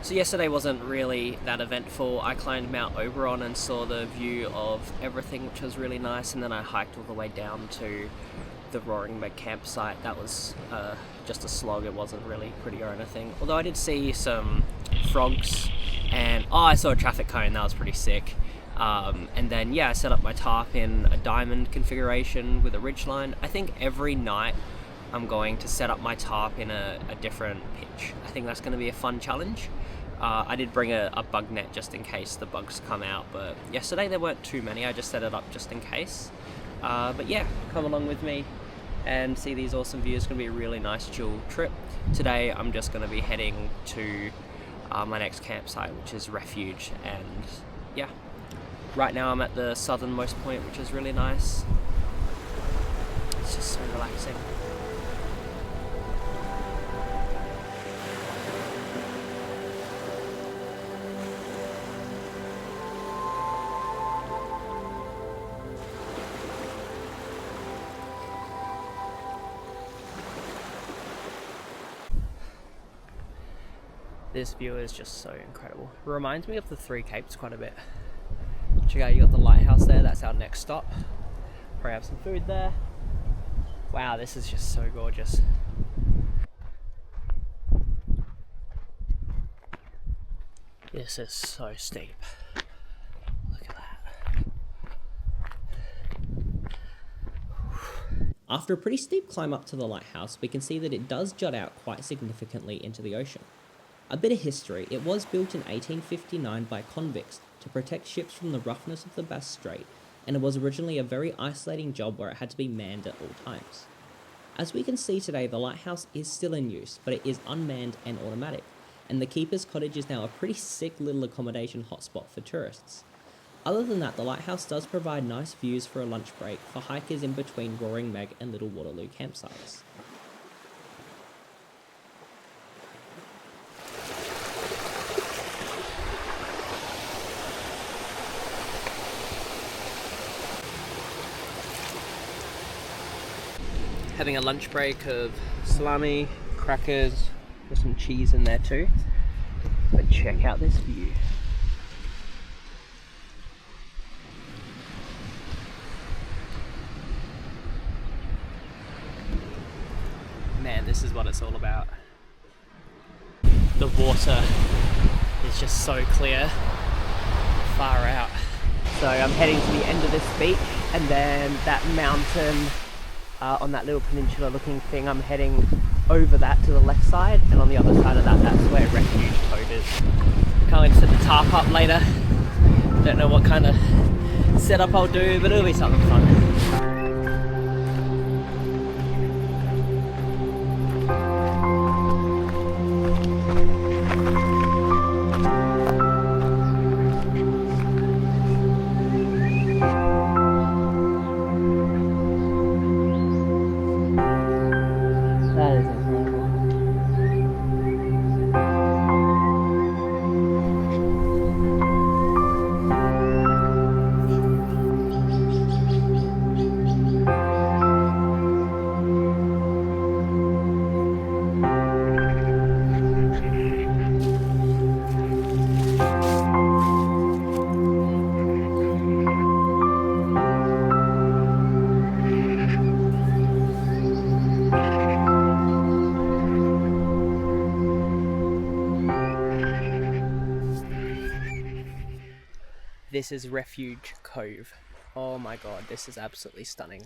So yesterday wasn't really that eventful. I climbed Mount Oberon and saw the view of everything, which was really nice, and then I hiked all the way down to the Roaring Meg campsite. That was just a slog. It wasn't really pretty or anything. Although I did see some frogs, and I saw a traffic cone. That was pretty sick. And then yeah, I set up my tarp in a diamond configuration with a ridgeline. I think every night I'm going to set up my tarp in a different pitch. I think that's going to be a fun challenge. I did bring a bug net just in case the bugs come out, but yesterday there weren't too many. I just set it up just in case. But yeah, come along with me and see these awesome views. It's going to be a really nice chill trip. Today I'm just going to be heading to my next campsite, which is Refuge, and yeah, right now I'm at the southernmost point, which is really nice. It's just so relaxing. This view is just so incredible. It reminds me of the Three Capes quite a bit. Check out, you got the Lighthouse there, that's our next stop. Probably have some food there. Wow, this is just so gorgeous. This is so steep. Look at that. After a pretty steep climb up to the lighthouse, we can see that it does jut out quite significantly into the ocean. A bit of history: it was built in 1859 by convicts to protect ships from the roughness of the Bass Strait, and it was originally a very isolating job where it had to be manned at all times. As we can see today, the lighthouse is still in use, but it is unmanned and automatic, and the keeper's cottage is now a pretty sick little accommodation hotspot for tourists. Other than that, the lighthouse does provide nice views for a lunch break for hikers in between Roaring Meg and Little Waterloo campsites. Having a lunch break of salami, crackers, with some cheese in there too. But check out this view. Man, this is what it's all about. The water is just so clear, far out. So I'm heading to the end of this beach, and then that mountain on that little peninsula looking thing, I'm heading over that to the left side, and on the other side of that, that's where Refuge Cove is. Can't wait to set the tarp up later. Don't know what kind of setup I'll do, but it'll be something fun. This is Refuge Cove. Oh my god, this is absolutely stunning.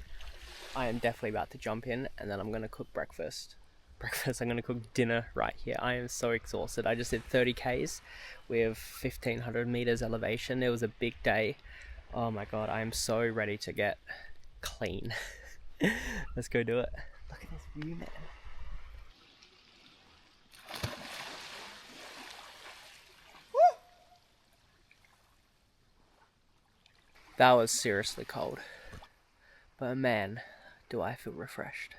I am definitely about to jump in, and then I'm going to cook breakfast. I'm going to cook dinner right here. I am so exhausted. I just did 30 Ks with 1500 meters elevation. It was a big day. Oh my god, I am so ready to get clean. Let's go do it. Look at this view, man. That was seriously cold, but man, do I feel refreshed.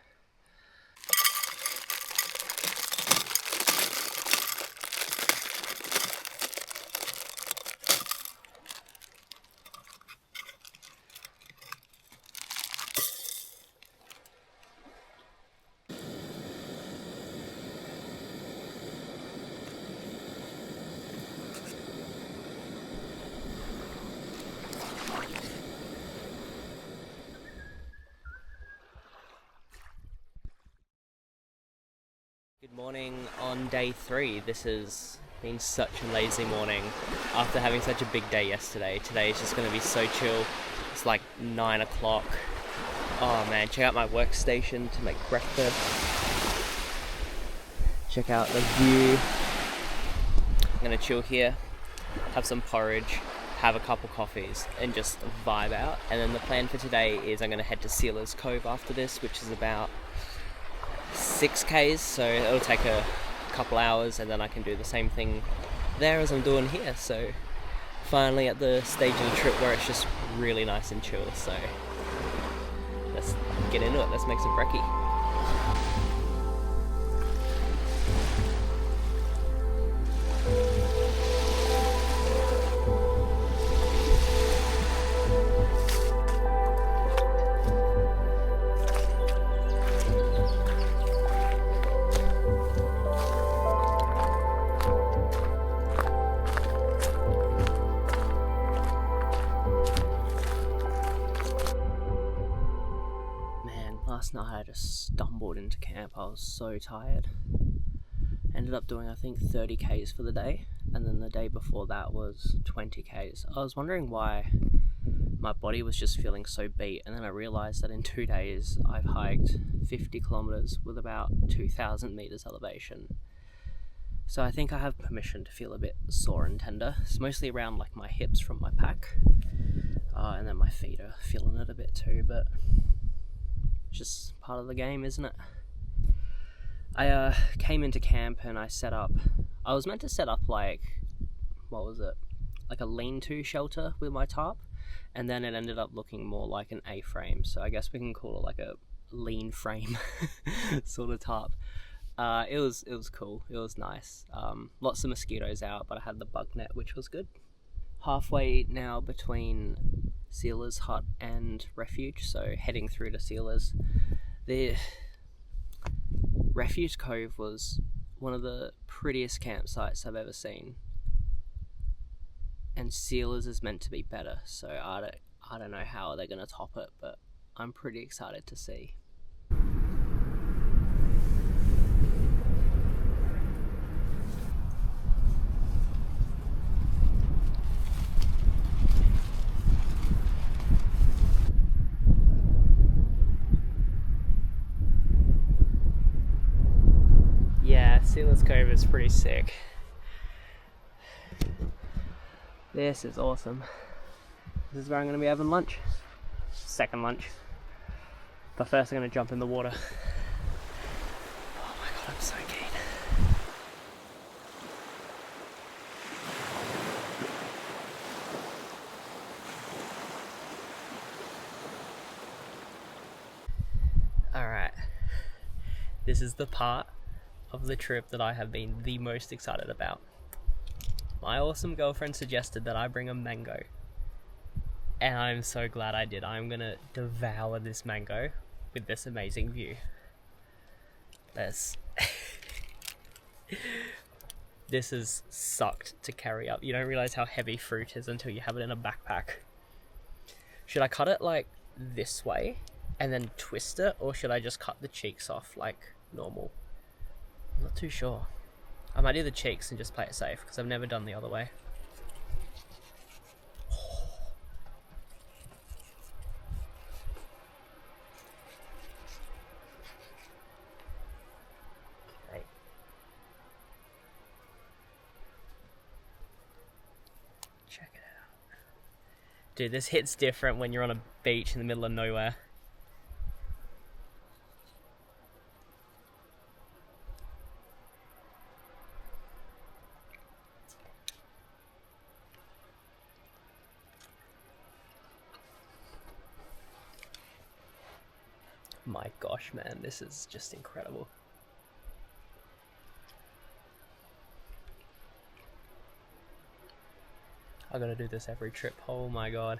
Good morning on day 3. This has been such a lazy morning after having such a big day yesterday. Today is just going to be so chill. It's like 9 o'clock. Oh man, check out my workstation to make breakfast. Check out the view. I'm going to chill here, have some porridge, have a couple coffees and just vibe out. And then the plan for today is I'm going to head to Sealer's Cove after this, which is about 6Ks, so it'll take a couple hours and then I can do the same thing there as I'm doing here. So finally at the stage of the trip where it's just really nice and chill, so let's get into it. Let's make some brekkie. Last night I just stumbled into camp. I was so tired. Ended up doing I think 30Ks for the day, and then the day before that was 20Ks. I was wondering why my body was just feeling so beat, and then I realised that in 2 days I've hiked 50 kilometres with about 2,000 metres elevation. So I think I have permission to feel a bit sore and tender. It's mostly around like my hips from my pack, and then my feet are feeling it a bit too, but just part of the game, isn't it? I came into camp and I set up, I was meant to set up like, what was it, like a lean-to shelter with my tarp, and then it ended up looking more like an A-frame, so I guess we can call it like a lean frame sort of tarp. It was cool, it was nice. Lots of mosquitoes out, but I had the bug net, which was good. Halfway now between Sealer's Hut and Refuge, so heading through to Sealer's. The Refuge Cove was one of the prettiest campsites I've ever seen, and Sealer's is meant to be better, so I don't know how they're going to top it, but I'm pretty excited to see. Yeah, Sealer's Cove is pretty sick. This is awesome. This is where I'm going to be having lunch. Second lunch. But first I'm going to jump in the water. Oh my god, I'm so keen. Alright. This is the part of the trip that I have been the most excited about. My awesome girlfriend suggested that I bring a mango, and I'm so glad I did. I'm gonna devour this mango with this amazing view. This has sucked to carry up. You don't realize how heavy fruit is until you have it in a backpack. Should I cut it like this way and then twist it, or should I just cut the cheeks off like normal? I'm not too sure. I might do the cheeks and just play it safe, because I've never done the other way. Okay. Check it out. Dude, this hits different when you're on a beach in the middle of nowhere. My gosh, man, this is just incredible. I gotta do this every trip. Oh my god.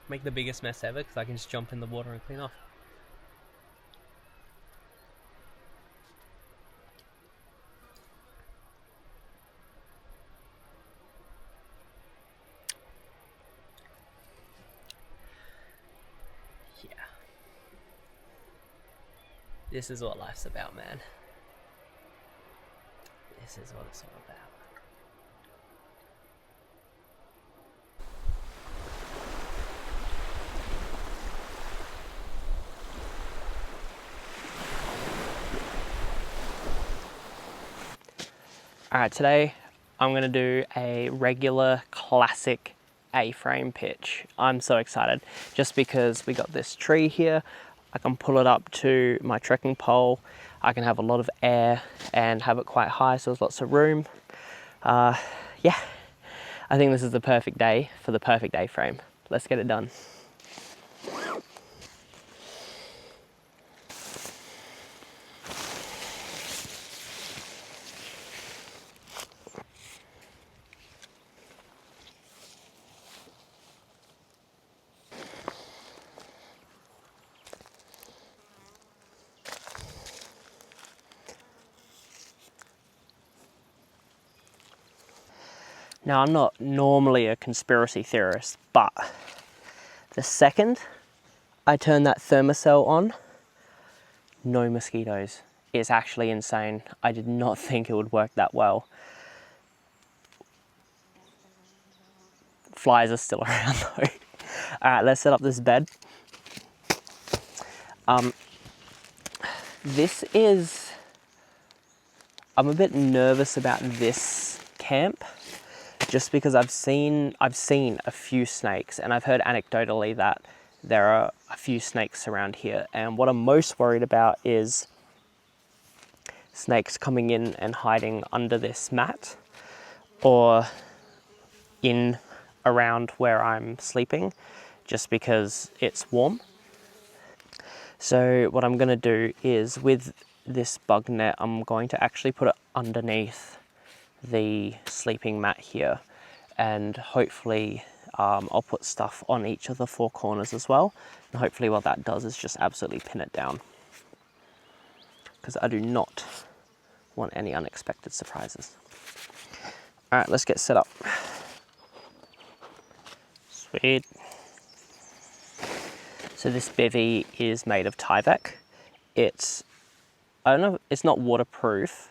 Make the biggest mess ever, because I can just jump in the water and clean off. Yeah. This is what life's about, man. This is what it's all about. Alright, today I'm going to do a regular classic A-frame pitch. I'm so excited just because we got this tree here. I can pull it up to my trekking pole. I can have a lot of air and have it quite high so there's lots of room. Yeah, I think this is the perfect day for the perfect A-frame. Let's get it done. Now, I'm not normally a conspiracy theorist, but the second I turn that thermocell on, no mosquitoes. It's actually insane. I did not think it would work that well. Flies are still around though. All right, let's set up this bed. I'm a bit nervous about this camp just because I've seen a few snakes, and I've heard anecdotally that there are a few snakes around here, and what I'm most worried about is snakes coming in and hiding under this mat or in around where I'm sleeping just because it's warm. So what I'm going to do is with this bug net, I'm going to actually put it underneath the sleeping mat here, and hopefully I'll put stuff on each of the four corners as well, and hopefully what that does is just absolutely pin it down, because I do not want any unexpected surprises. All right, let's get set up. Sweet. So this bivvy is made of Tyvek. I don't know, it's not waterproof,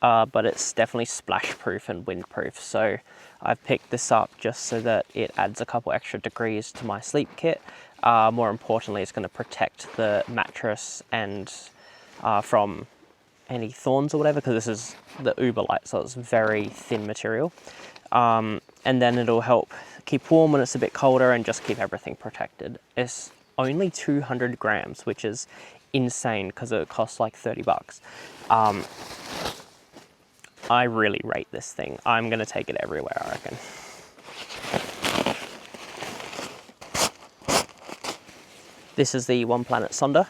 but it's definitely splash proof and windproof. So I've picked this up just so that it adds a couple extra degrees to my sleep kit. More importantly, it's going to protect the mattress and from any thorns or whatever, because this is the uber light, so it's very thin material. And then it'll help keep warm when it's a bit colder and just keep everything protected. It's only 200 grams, which is insane because it costs like 30 bucks. I really rate this thing. I'm going to take it everywhere, I reckon. This is the One Planet Sonder.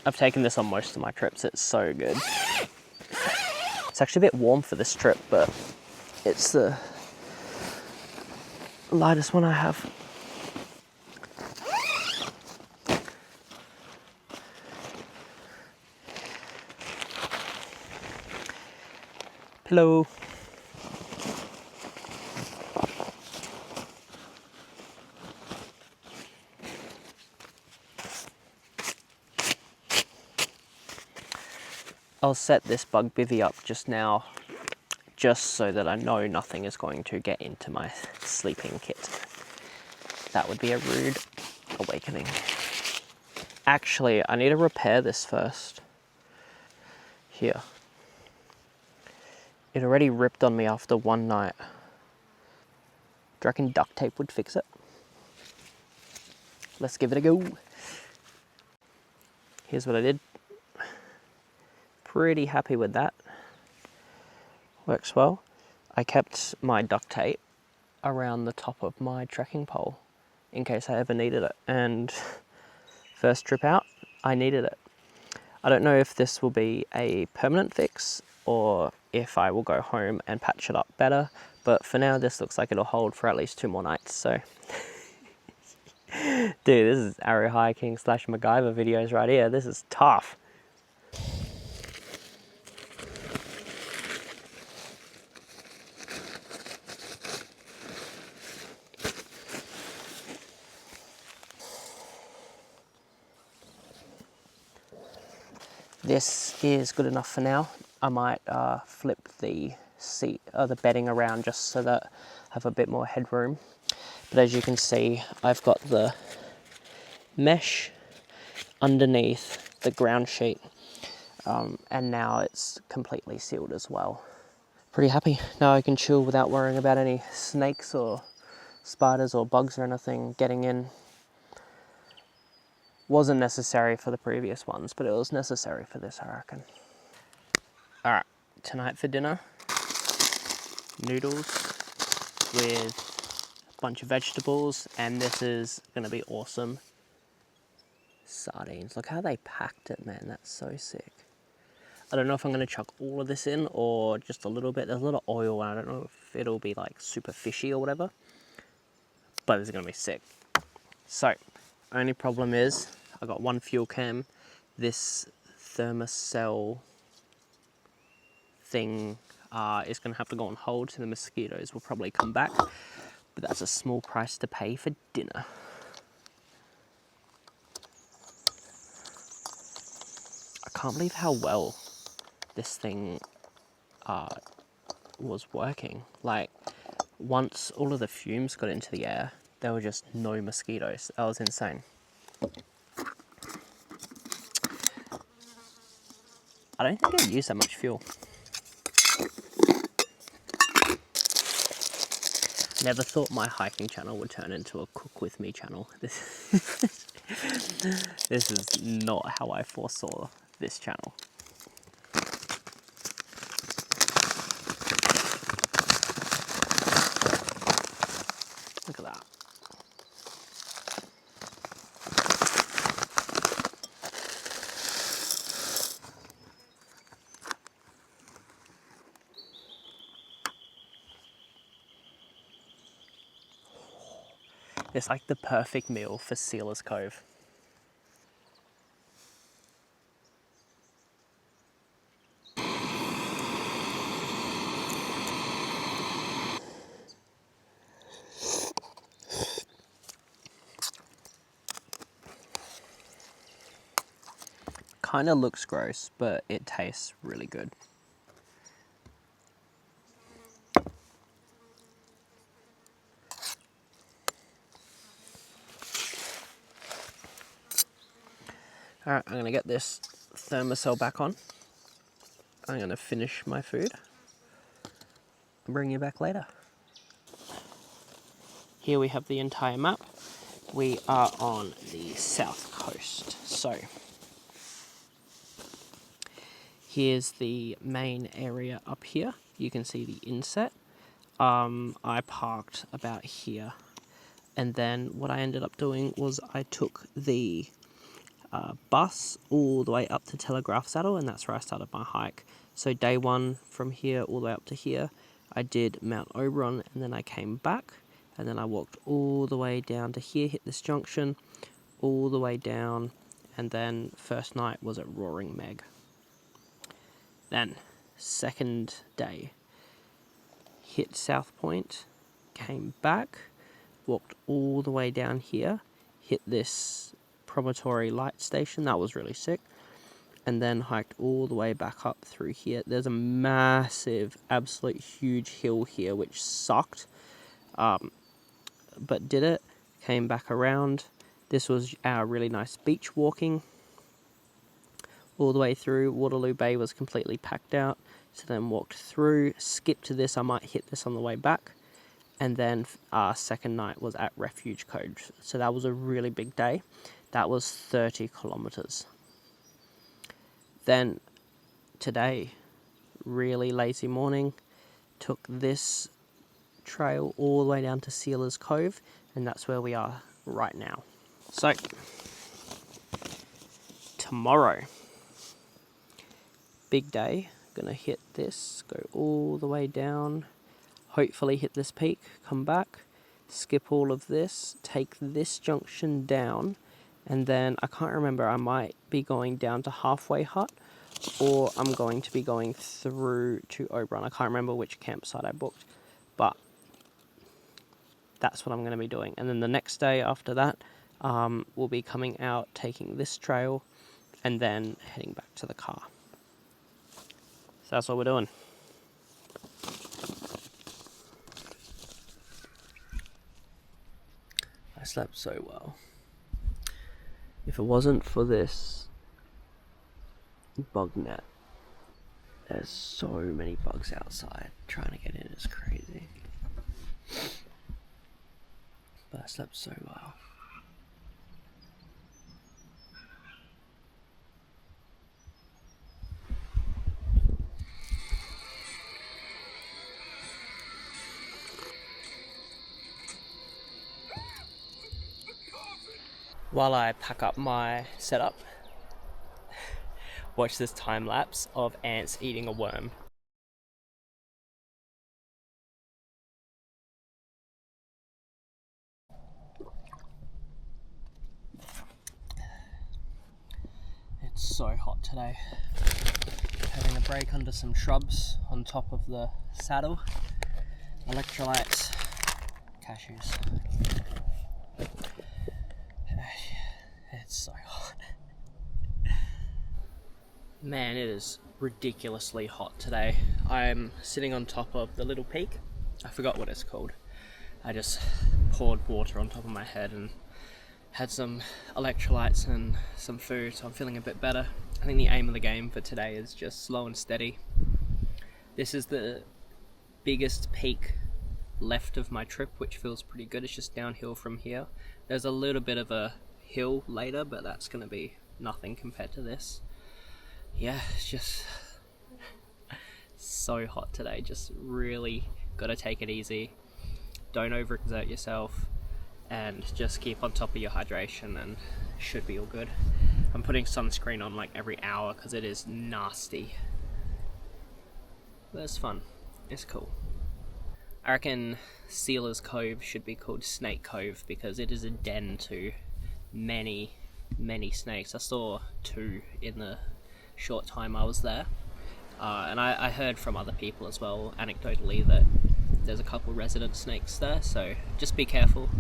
I've taken this on most of my trips. It's so good. It's actually a bit warm for this trip, but it's the lightest one I have. Pillow. I'll set this bug bivvy up just now, just so that I know nothing is going to get into my sleeping kit. That would be a rude awakening. Actually, I need to repair this first. Here. It already ripped on me after one night. Do you reckon duct tape would fix it? Let's give it a go. Here's what I did. Pretty happy with that. Works well. I kept my duct tape around the top of my trekking pole in case I ever needed it. And first trip out, I needed it. I don't know if this will be a permanent fix or if I will go home and patch it up better, but for now this looks like it'll hold for at least 2 more nights, so. Dude, this is arrow hiking / MacGyver videos right here. This is tough. this is good enough for now. I might flip the the bedding around just so that I have a bit more headroom. But as you can see, I've got the mesh underneath the ground sheet, and now it's completely sealed as well. Pretty happy. Now I can chill without worrying about any snakes or spiders or bugs or anything getting in. Wasn't necessary for the previous ones, but it was necessary for this, I reckon. Alright, tonight for dinner, noodles with a bunch of vegetables, and this is going to be awesome. Sardines. Look how they packed it, man. That's so sick. I don't know if I'm going to chuck all of this in or just a little bit. There's a lot of oil, and I don't know if it'll be like super fishy or whatever, but it's going to be sick. So, only problem is I got one fuel cam. This thermocell thing is going to have to go on hold, so the mosquitoes will probably come back, but that's a small price to pay for dinner. I can't believe how well this thing was working. Like, once all of the fumes got into the air, there were just no mosquitoes. That was insane. I don't think I used that much fuel. Never thought my hiking channel would turn into a cook with me channel. This is not how I foresaw this channel. Look at that. It's like the perfect meal for Sealer's Cove. Kind of looks gross, but it tastes really good. Alright, I'm going to get this thermocell back on. I'm going to finish my food and bring you back later. Here we have the entire map. We are on the south coast. So, here's the main area up here. You can see the inset. I parked about here. And then what I ended up doing was I took the bus all the way up to Telegraph Saddle, and that's where I started my hike. So day one from here all the way up to here, I did Mount Oberon, and then I came back, and then I walked all the way down to here, hit this junction, all the way down, and then first night was at Roaring Meg. Then, second day, hit South Point, came back, walked all the way down here, hit this Promontory light station, that was really sick, and then hiked all the way back up through here. There's a massive, absolute huge hill here, which sucked, but did it, came back around. This was our really nice beach walking. All the way through, Waterloo Bay was completely packed out, so then walked through, skipped to this, I might hit this on the way back, and then our second night was at Refuge, Cove. So that was a really big day. That was 30 kilometers. Then today, really lazy morning, took this trail all the way down to Sealer's Cove, and that's where we are right now. So, tomorrow, big day, gonna hit this, go all the way down, hopefully hit this peak, come back, skip all of this, take this junction down, and then I can't remember, I might be going down to Halfway Hut, or I'm going to be going through to Oberon. I can't remember which campsite I booked, but that's what I'm going to be doing. And then the next day after that, we'll be coming out, taking this trail and then heading back to the car. So that's what we're doing. I slept so well. If it wasn't for this bug net, there's so many bugs outside. Trying to get in is crazy. But I slept so well. While I pack up my setup, watch this time lapse of ants eating a worm. It's so hot today. Having a break under some shrubs on top of the saddle. Electrolytes, cashews. It's so hot. Man, it is ridiculously hot today. I'm sitting on top of the little peak. I forgot what it's called. I just poured water on top of my head and had some electrolytes and some food, so I'm feeling a bit better. I think the aim of the game for today is just slow and steady. This is the biggest peak left of my trip, which feels pretty good. It's just downhill from here. There's a little bit of a hill later, but that's going to be nothing compared to this. Yeah, it's just so hot today. Just really got to take it easy. Don't overexert yourself and just keep on top of your hydration and it should be all good. I'm putting sunscreen on like every hour because it is nasty. But it's fun. It's cool. I reckon Sealer's Cove should be called Snake Cove because it is a den to many snakes. I saw 2 in the short time I was there, and I heard from other people as well anecdotally that there's a couple resident snakes there, so just be careful.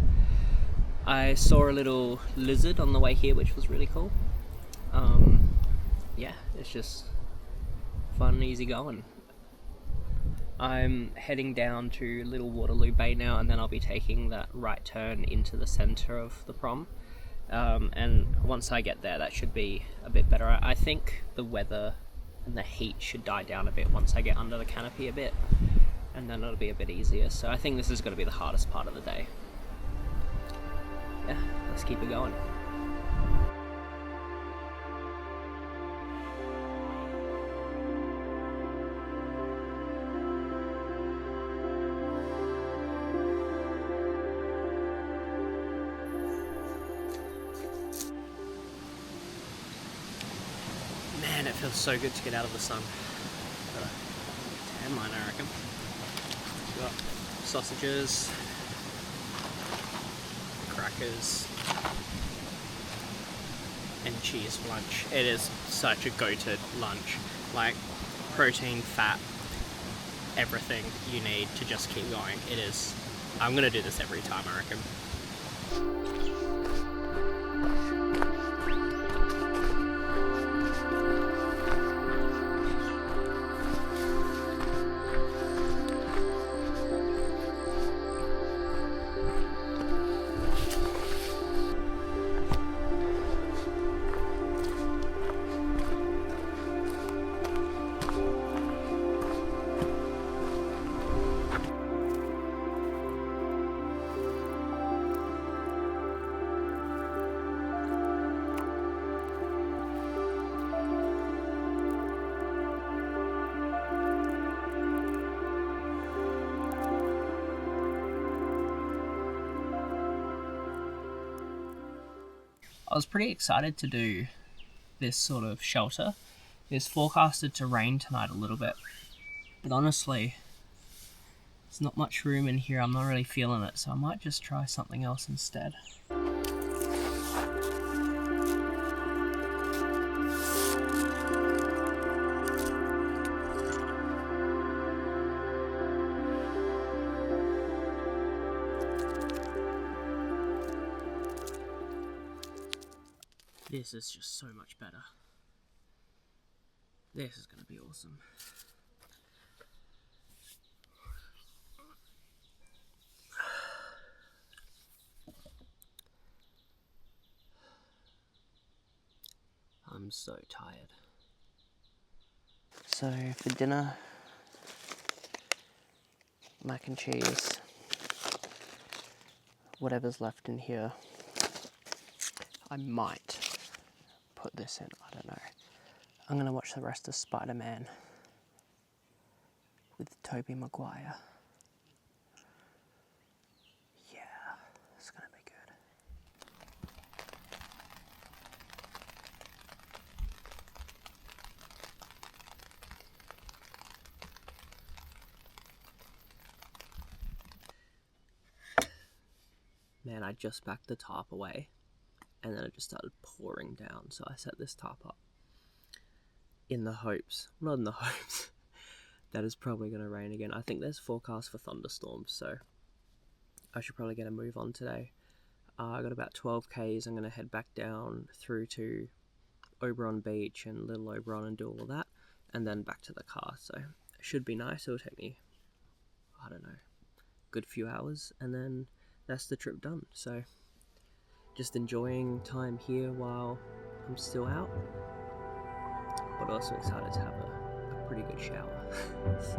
I saw a little lizard on the way here, which was really cool. Yeah, it's just fun and easy going. I'm heading down to Little Waterloo Bay now, and then I'll be taking that right turn into the centre of the prom. And once I get there, that should be a bit better. I think the weather and the heat should die down a bit once I get under the canopy a bit, and then it'll be a bit easier. So I think this is going to be the hardest part of the day. Yeah, let's keep it going. Man, it feels so good to get out of the sun. Got a tan line, I reckon. Got sausages, crackers, and cheese for lunch. It is such a go-to lunch. Like, protein, fat, everything you need to just keep going. It is. I'm gonna do this every time, I reckon. I was pretty excited to do this sort of shelter. It's forecasted to rain tonight a little bit, but honestly, there's not much room in here. I'm not really feeling it, so I might just try something else instead. This is just so much better. This is gonna be awesome. I'm so tired. So for dinner, mac and cheese, whatever's left in here. I might put this in, I don't know. I'm gonna watch the rest of Spider-Man with Tobey Maguire. Yeah, it's gonna be good. Man, I just backed the tarp away and then it just started pouring down, so I set this tarp up in the hopes, not in the hopes, that it's probably going to rain again. I think there's forecast for thunderstorms, so I should probably get a move on today. I got about 12 k's. I'm going to head back down through to Oberon Beach and Little Oberon and do all of that, and then back to the car, so it should be nice. It'll take me, I don't know, good few hours, and then that's the trip done. So just enjoying time here while I'm still out, but also excited to have a pretty good shower. So,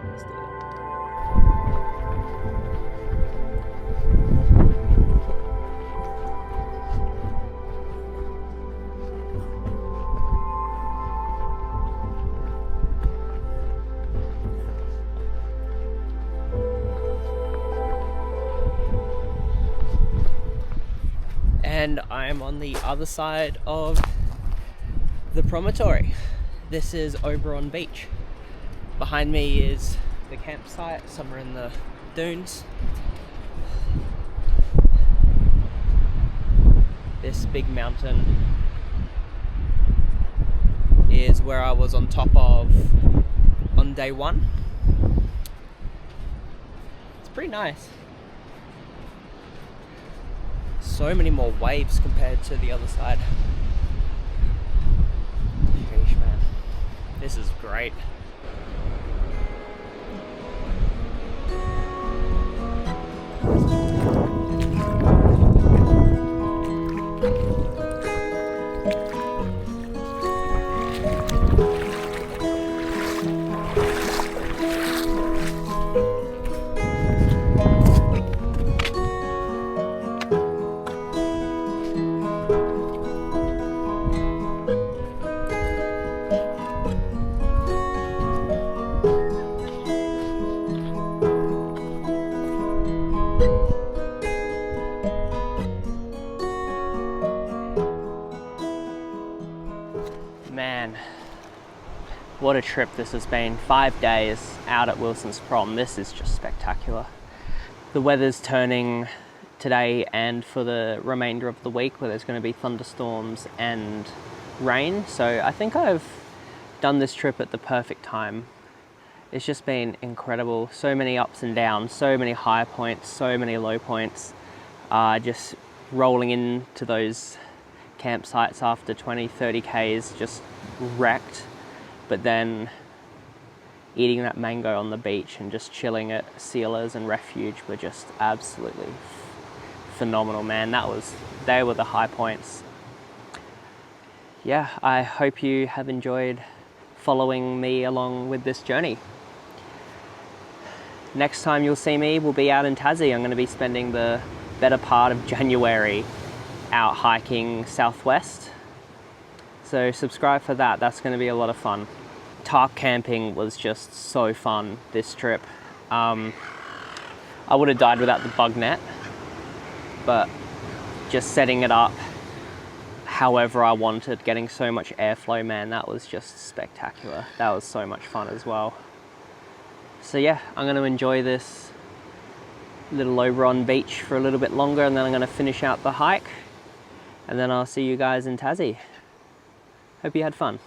let's do it. And I'm on the other side of the Promontory. This is Oberon Beach. Behind me is the campsite, somewhere in the dunes. This big mountain is where I was on top of on day one. It's pretty nice. So many more waves compared to the other side. Sheesh, man. This is great. Man, what a trip this has been. 5 days out at Wilson's Prom. This is just spectacular. The weather's turning today and for the remainder of the week, where there's going to be thunderstorms and rain. So I think I've done this trip at the perfect time. It's just been incredible. So many ups and downs, so many high points, so many low points. Just rolling into those campsites after 20-30 k's just wrecked, but then eating that mango on the beach and just chilling at Sealers and Refuge were just absolutely phenomenal, man. They were the high points. Yeah, I hope you have enjoyed following me along with this journey. Next time you'll see me will be out in Tassie. I'm going to be spending the better part of January out hiking southwest, so subscribe for that. That's going to be a lot of fun. Tarp camping was just so fun this trip. I would have died without the bug net, but just setting it up however I wanted, getting so much airflow, man, that was just spectacular. That was so much fun as well. So yeah, I'm going to enjoy this Little Oberon Beach for a little bit longer, and then I'm going to finish out the hike, and then I'll see you guys in Tassie. Hope you had fun.